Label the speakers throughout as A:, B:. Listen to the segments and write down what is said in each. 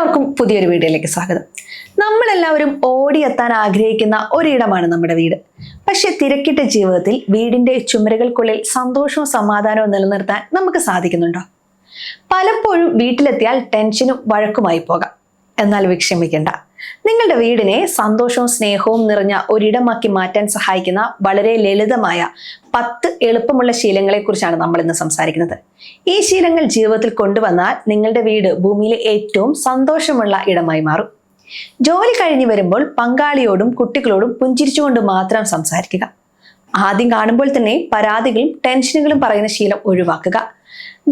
A: എല്ലാവർക്കും പുതിയൊരു വീഡിയോയിലേക്ക് സ്വാഗതം. നമ്മളെല്ലാവരും ഓടിയെത്താൻ ആഗ്രഹിക്കുന്ന ഒരിടമാണ് നമ്മുടെ വീട്. പക്ഷെ തിരക്കിട്ട ജീവിതത്തിൽ വീടിന്റെ ചുമരുകൾക്കുള്ളിൽ സന്തോഷവും സമാധാനവും നിലനിർത്താൻ നമുക്ക് സാധിക്കുന്നുണ്ടോ? പലപ്പോഴും വീട്ടിലെത്തിയാൽ ടെൻഷനും വഴക്കുമായി പോകാം. എന്നാൽ വിഷമിക്കേണ്ട, നിങ്ങളുടെ വീടിനെ സന്തോഷവും സ്നേഹവും നിറഞ്ഞ ഒരിടമാക്കി മാറ്റാൻ സഹായിക്കുന്ന വളരെ ലളിതമായ 10 എളുപ്പമുള്ള ശീലങ്ങളെ കുറിച്ചാണ് നമ്മൾ ഇന്ന് സംസാരിക്കുന്നത്. ഈ ശീലങ്ങൾ ജീവിതത്തിൽ കൊണ്ടുവന്നാൽ നിങ്ങളുടെ വീട് ഭൂമിയിലെ ഏറ്റവും സന്തോഷമുള്ള ഇടമായി മാറും. ജോലി കഴിഞ്ഞു വരുമ്പോൾ പങ്കാളിയോടും കുട്ടികളോടും പുഞ്ചിരിച്ചുകൊണ്ട് മാത്രം സംസാരിക്കുക. ആദ്യം കാണുമ്പോൾ തന്നെ പരാതികളും ടെൻഷനുകളും പറയുന്ന ശീലം ഒഴിവാക്കുക.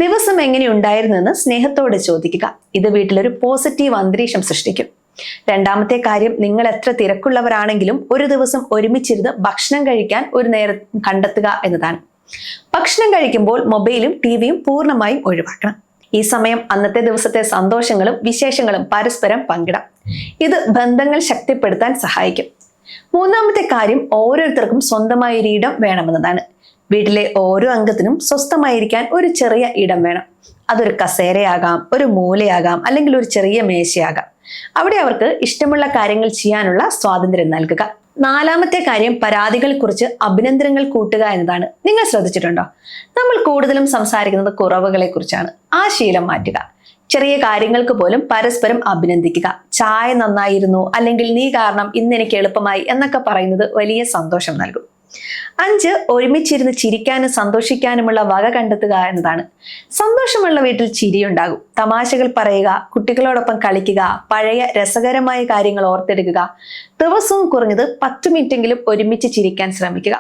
A: ദിവസം എങ്ങനെയുണ്ടായിരുന്നെന്ന് സ്നേഹത്തോടെ ചോദിക്കുക. ഇത് വീട്ടിലൊരു പോസിറ്റീവ് അന്തരീക്ഷം സൃഷ്ടിക്കും. രണ്ടാമത്തെ കാര്യം, നിങ്ങൾ എത്ര തിരക്കുള്ളവരാണെങ്കിലും ഒരു ദിവസം ഒരുമിച്ചിരുന്ന് ഭക്ഷണം കഴിക്കാൻ ഒരു നേരം കണ്ടെത്തുക എന്നതാണ്. ഭക്ഷണം കഴിക്കുമ്പോൾ മൊബൈലും ടിവിയും പൂർണ്ണമായും ഒഴിവാക്കണം. ഈ സമയം അന്നത്തെ ദിവസത്തെ സന്തോഷങ്ങളും വിശേഷങ്ങളും പരസ്പരം പങ്കിടാം. ഇത് ബന്ധങ്ങൾ ശക്തിപ്പെടുത്താൻ സഹായിക്കും. മൂന്നാമത്തെ കാര്യം, ഓരോരുത്തർക്കും സ്വന്തമായ ഒരു ഇടം വേണമെന്നതാണ്. വീട്ടിലെ ഓരോ അംഗത്തിനും സ്വസ്ഥമായിരിക്കാൻ ഒരു ചെറിയ ഇടം വേണം. അതൊരു കസേരയാകാം, ഒരു മൂലയാകാം, അല്ലെങ്കിൽ ഒരു ചെറിയ മേശയാകാം. അവിടെ അവർക്ക് ഇഷ്ടമുള്ള കാര്യങ്ങൾ ചെയ്യാനുള്ള സ്വാതന്ത്ര്യം നൽകുക. നാലാമത്തെ കാര്യം, പരാതികളെ കുറിച്ച് അഭിനന്ദനങ്ങൾ കൂട്ടുക എന്നതാണ്. നിങ്ങൾ ശ്രദ്ധിച്ചിട്ടുണ്ടോ? നമ്മൾ കൂടുതലും സംസാരിക്കുന്നത് കുറവുകളെ കുറിച്ചാണ്. ആ ശീലം മാറ്റുക. ചെറിയ കാര്യങ്ങൾക്ക് പോലും പരസ്പരം അഭിനന്ദിക്കുക. ചായ നന്നായിരുന്നു, അല്ലെങ്കിൽ നീ കാരണം ഇന്ന് എനിക്ക് എളുപ്പമായി എന്നൊക്കെ പറയുന്നത് വലിയ സന്തോഷം നൽകും. 5, ഒരുമിച്ചിരുന്ന് ചിരിക്കാനും സന്തോഷിക്കാനുമുള്ള വക കണ്ടെത്തുക എന്നതാണ്. സന്തോഷമുള്ള വീട്ടിൽ ചിരിയുണ്ടാകും. തമാശകൾ പറയുക, കുട്ടികളോടൊപ്പം കളിക്കുക, പഴയ രസകരമായ കാര്യങ്ങൾ ഓർത്തെടുക്കുക. ദിവസവും കുറഞ്ഞത് 10 മിനിറ്റെങ്കിലും ഒരുമിച്ച് ചിരിക്കാൻ ശ്രമിക്കുക.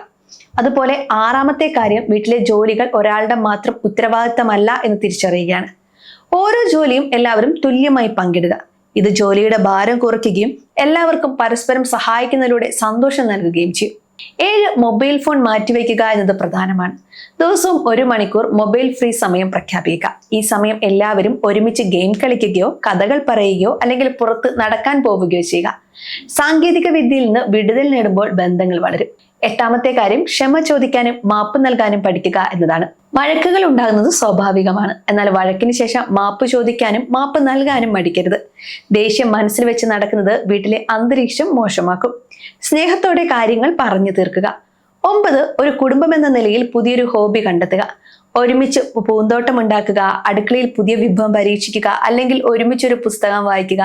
A: അതുപോലെ 6ാമത്തെ കാര്യം, വീട്ടിലെ ജോലികൾ ഒരാളുടെ മാത്രം ഉത്തരവാദിത്തമല്ല എന്ന് തിരിച്ചറിയുകയാണ്. ഓരോ ജോലിയും എല്ലാവരും തുല്യമായി പങ്കിടുക. ഇത് ജോലിയുടെ ഭാരം കുറയ്ക്കുകയും എല്ലാവർക്കും പരസ്പരം സഹായിക്കുന്നതിലൂടെ സന്തോഷം നൽകുകയും ചെയ്യും. 7, മൊബൈൽ ഫോൺ മാറ്റിവെക്കുക എന്നത് പ്രധാനമാണ്. ദിവസവും 1 മണിക്കൂർ മൊബൈൽ ഫ്രീ സമയം പ്രഖ്യാപിക്കുക. ഈ സമയം എല്ലാവരും ഒരുമിച്ച് ഗെയിം കളിക്കുകയോ കഥകൾ പറയുകയോ അല്ലെങ്കിൽ പുറത്ത് നടക്കാൻ പോവുകയോ ചെയ്യുക. സാങ്കേതിക വിദ്യയിൽ നിന്ന് വിടുതൽ നേടുമ്പോൾ ബന്ധങ്ങൾ വളരും. 8ാമത്തെ കാര്യം, ക്ഷമ ചോദിക്കാനും മാപ്പ് നൽകാനും പഠിക്കുക എന്നതാണ്. വഴക്കുകൾ ഉണ്ടാകുന്നത് സ്വാഭാവികമാണ്. എന്നാൽ വഴക്കിന് ശേഷം മാപ്പ് ചോദിക്കാനും മാപ്പ് നൽകാനും മടിക്കരുത്. ദേഷ്യം മനസ്സിൽ വെച്ച് നടക്കുന്നത് വീട്ടിലെ അന്തരീക്ഷം മോശമാക്കും. സ്നേഹത്തോടെ കാര്യങ്ങൾ പറഞ്ഞു തീർക്കുക. 9, ഒരു കുടുംബം എന്ന നിലയിൽ പുതിയൊരു ഹോബി കണ്ടെത്തുക. ഒരുമിച്ച് പൂന്തോട്ടം ഉണ്ടാക്കുക, അടുക്കളയിൽ പുതിയ വിഭവം പരീക്ഷിക്കുക, അല്ലെങ്കിൽ ഒരുമിച്ചൊരു പുസ്തകം വായിക്കുക.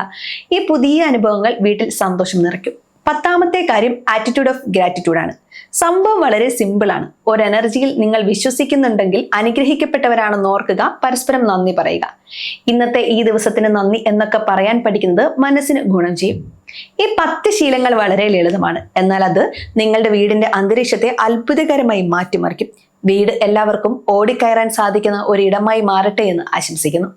A: ഈ പുതിയ അനുഭവങ്ങൾ വീട്ടിൽ സന്തോഷം നിറയ്ക്കും. 10ാമത്തെ കാര്യം, ആറ്റിറ്റ്യൂഡ് ഓഫ് ഗ്രാറ്റിറ്റ്യൂഡ് ആണ്. സംഭവം വളരെ സിമ്പിൾ ആണ്. ഒരു എനർജിയിൽ നിങ്ങൾ വിശ്വസിക്കുന്നുണ്ടെങ്കിൽ അനുഗ്രഹിക്കപ്പെട്ടവരാണെന്ന് ഓർക്കുക. പരസ്പരം നന്ദി പറയുക. ഇന്നത്തെ ഈ ദിവസത്തിന് നന്ദി എന്നൊക്കെ പറയാൻ പഠിക്കുന്നത് മനസ്സിന് ഗുണം ചെയ്യും. ഈ 10 ശീലങ്ങൾ വളരെ ലളിതമാണ്. എന്നാൽ അത് നിങ്ങളുടെ വീടിന്റെ അന്തരീക്ഷത്തെ അത്ഭുതകരമായി മാറ്റിമറിക്കും. വീട് എല്ലാവർക്കും ഓടിക്കയറാൻ സാധിക്കുന്ന ഒരിടമായി മാറട്ടെ എന്ന് ആശംസിക്കുന്നു.